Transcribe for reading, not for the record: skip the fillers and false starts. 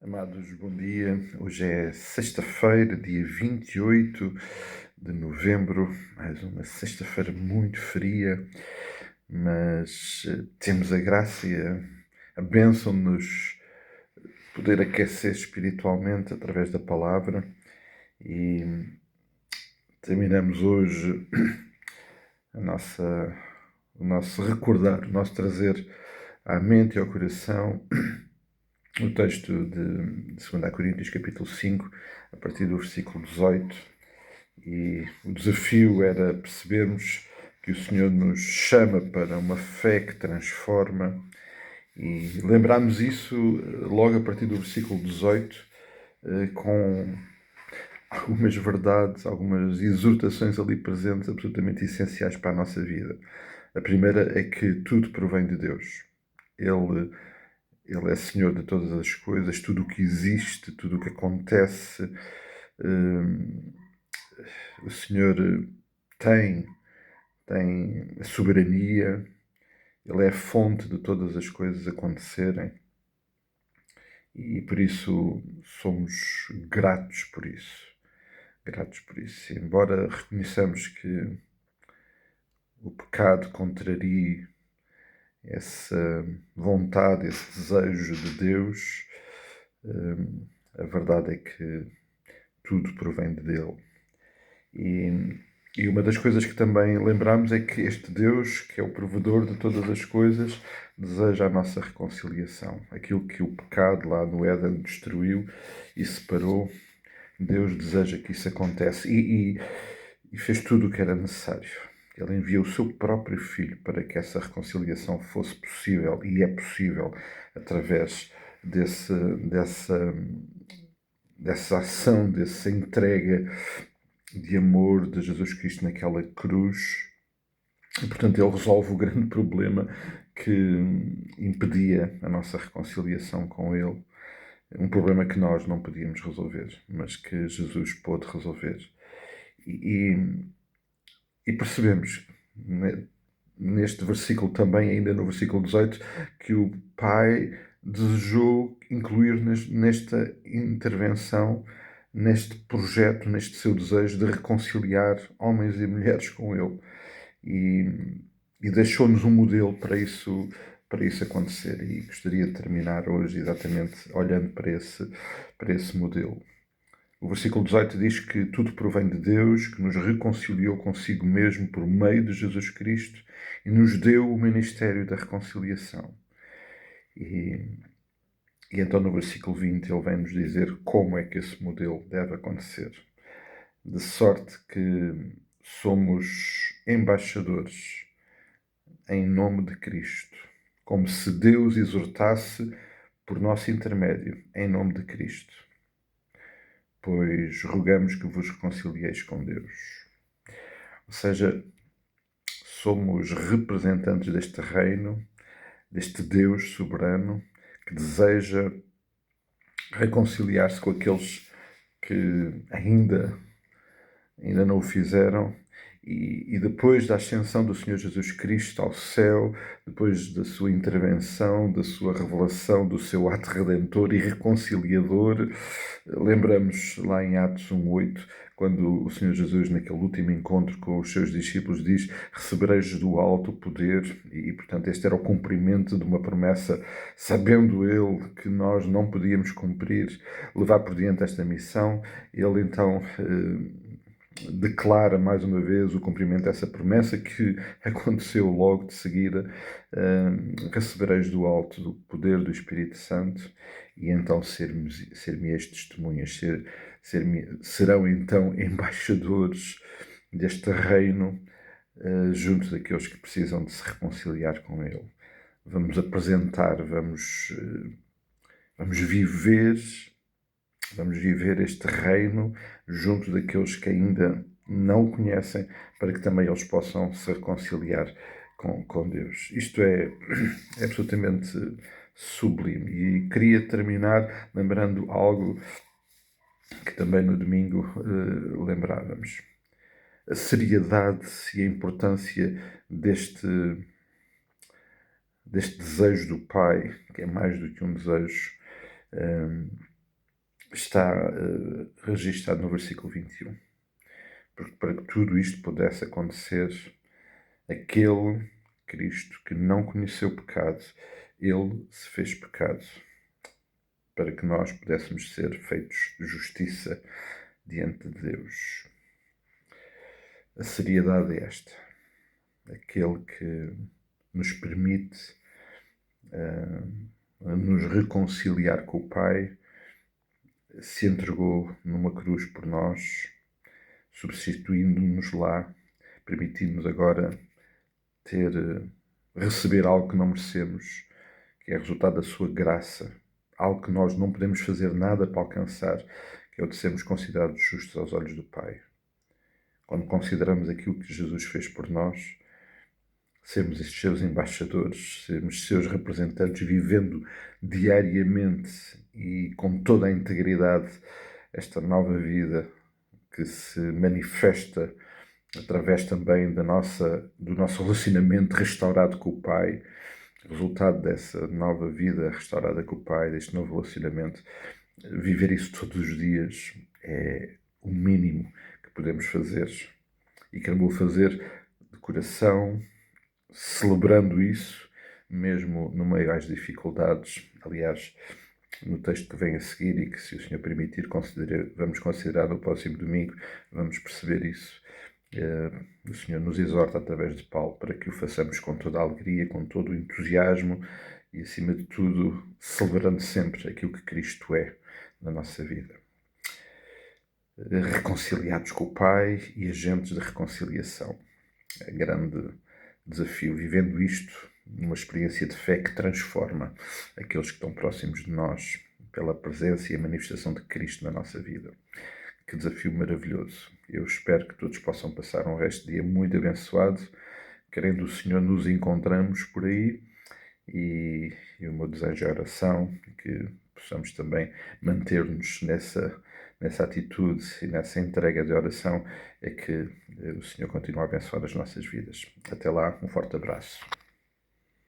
Amados, bom dia. Hoje é sexta-feira, dia 28 de novembro, mais uma sexta-feira muito fria, mas temos a graça e a bênção de nos poder aquecer espiritualmente através da palavra e terminamos hoje o nosso recordar, o nosso trazer à mente e ao coração o texto de 2 Coríntios, capítulo 5, a partir do versículo 18. E o desafio era percebermos que o Senhor nos chama para uma fé que transforma e lembrarmos isso logo a partir do versículo 18, com algumas verdades, algumas exortações ali presentes absolutamente essenciais para a nossa vida. A primeira é que tudo provém de Deus. Ele é Senhor de todas as coisas, tudo o que existe, tudo o que acontece. O Senhor tem a soberania, Ele é a fonte de todas as coisas acontecerem e por isso somos gratos por isso. Gratos por isso. Embora reconheçamos que o pecado contraria essa vontade, esse desejo de Deus, a verdade é que tudo provém dele. E uma das coisas que também lembramos é que este Deus, que é o provedor de todas as coisas, deseja a nossa reconciliação. Aquilo que o pecado lá no Éden destruiu e separou, Deus deseja que isso aconteça e fez tudo o que era necessário. Ele enviou o seu próprio Filho para que essa reconciliação fosse possível, e é possível através dessa ação, dessa entrega de amor de Jesus Cristo naquela cruz. E, portanto, ele resolve o grande problema que impedia a nossa reconciliação com ele. Um problema que nós não podíamos resolver, mas que Jesus pôde resolver. E percebemos neste versículo também, ainda no versículo 18, que o Pai desejou incluir nesta intervenção, neste projeto, neste seu desejo de reconciliar homens e mulheres com Ele. E deixou-nos um modelo para isso acontecer. E gostaria de terminar hoje exatamente olhando para esse modelo. O versículo 18 diz que tudo provém de Deus, que nos reconciliou consigo mesmo por meio de Jesus Cristo e nos deu o ministério da reconciliação. E então no versículo 20 ele vem nos dizer como é que esse modelo deve acontecer. De sorte que somos embaixadores em nome de Cristo, como se Deus exortasse por nosso intermédio, em nome de Cristo. Pois rogamos que vos reconcilieis com Deus. Ou seja, somos representantes deste reino, deste Deus soberano, que deseja reconciliar-se com aqueles que ainda não o fizeram. E depois da ascensão do Senhor Jesus Cristo ao céu, depois da sua intervenção, da sua revelação, do seu ato redentor e reconciliador, lembramos lá em Atos 1:8, quando o Senhor Jesus, naquele último encontro com os seus discípulos, diz: recebereis do alto o poder, e portanto este era o cumprimento de uma promessa, sabendo ele que nós não podíamos cumprir, levar por diante esta missão. Ele então declara mais uma vez o cumprimento dessa promessa que aconteceu logo de seguida. Recebereis do alto do poder do Espírito Santo e então ser-me-eis testemunhas, serão então embaixadores deste reino junto daqueles que precisam de se reconciliar com ele. Vamos apresentar, vamos viver este reino junto daqueles que ainda não o conhecem, para que também eles possam se reconciliar com Deus. Isto é absolutamente sublime. E queria terminar lembrando algo que também no domingo lembrávamos. A seriedade e a importância deste desejo do Pai, que é mais do que um desejo, está registado no versículo 21. Porque para que tudo isto pudesse acontecer, aquele Cristo que não conheceu pecado, ele se fez pecado para que nós pudéssemos ser feitos justiça diante de Deus. A seriedade é esta. Aquele que nos permite nos reconciliar com o Pai, se entregou numa cruz por nós, substituindo-nos lá, permitindo-nos agora receber algo que não merecemos, que é resultado da sua graça, algo que nós não podemos fazer nada para alcançar, que é o de sermos considerados justos aos olhos do Pai. Quando consideramos aquilo que Jesus fez por nós, sermos estes seus embaixadores, sermos seus representantes, vivendo diariamente e com toda a integridade esta nova vida que se manifesta através também do nosso relacionamento restaurado com o Pai, resultado dessa nova vida restaurada com o Pai, deste novo relacionamento. Viver isso todos os dias é o mínimo que podemos fazer. E quero-me fazer de coração, celebrando isso, mesmo no meio às dificuldades. Aliás, no texto que vem a seguir e que, se o Senhor permitir, vamos considerar no próximo domingo, vamos perceber isso. O Senhor nos exorta através de Paulo para que o façamos com toda a alegria, com todo o entusiasmo e, acima de tudo, celebrando sempre aquilo que Cristo é na nossa vida. Reconciliados com o Pai e agentes de reconciliação. É grande desafio, vivendo isto numa experiência de fé que transforma aqueles que estão próximos de nós pela presença e a manifestação de Cristo na nossa vida. Que desafio maravilhoso. Eu espero que todos possam passar um resto de dia muito abençoado. Querendo o Senhor, nos encontramos por aí e o meu desejo é oração, que possamos também manter-nos nessa atitude e nessa entrega de oração, é que o Senhor continue a abençoar as nossas vidas. Até lá, um forte abraço.